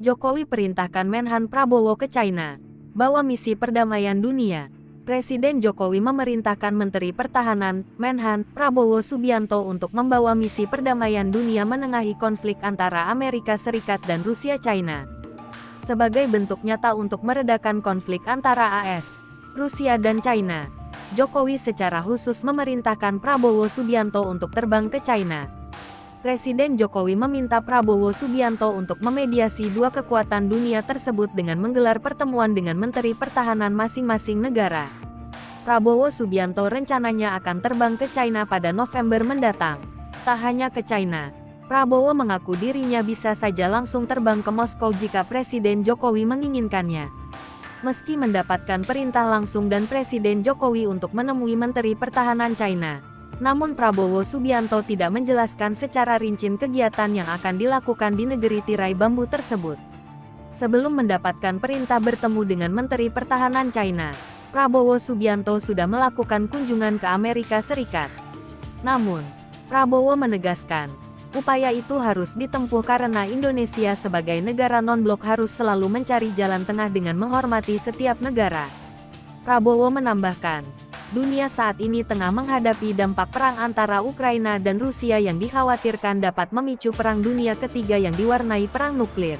Jokowi perintahkan Menhan Prabowo ke China. Bawa misi perdamaian dunia. Presiden Jokowi memerintahkan Menteri Pertahanan, Menhan, Prabowo Subianto untuk membawa misi perdamaian dunia menengahi konflik antara Amerika Serikat dan Rusia-China. Sebagai bentuk nyata untuk meredakan konflik antara AS, Rusia dan China, Jokowi secara khusus memerintahkan Prabowo Subianto untuk terbang ke China. Presiden Jokowi meminta Prabowo Subianto untuk memediasi dua kekuatan dunia tersebut dengan menggelar pertemuan dengan Menteri Pertahanan masing-masing negara. Prabowo Subianto rencananya akan terbang ke China pada November mendatang. Tak hanya ke China, Prabowo mengaku dirinya bisa saja langsung terbang ke Moskow jika Presiden Jokowi menginginkannya. Meski mendapatkan perintah langsung dan Presiden Jokowi untuk menemui Menteri Pertahanan China, namun Prabowo Subianto tidak menjelaskan secara rinci kegiatan yang akan dilakukan di negeri tirai bambu tersebut. Sebelum mendapatkan perintah bertemu dengan Menteri Pertahanan China, Prabowo Subianto sudah melakukan kunjungan ke Amerika Serikat. Namun, Prabowo menegaskan, upaya itu harus ditempuh karena Indonesia sebagai negara non-blok harus selalu mencari jalan tengah dengan menghormati setiap negara. Prabowo menambahkan, dunia saat ini tengah menghadapi dampak perang antara Ukraina dan Rusia yang dikhawatirkan dapat memicu perang dunia ketiga yang diwarnai perang nuklir.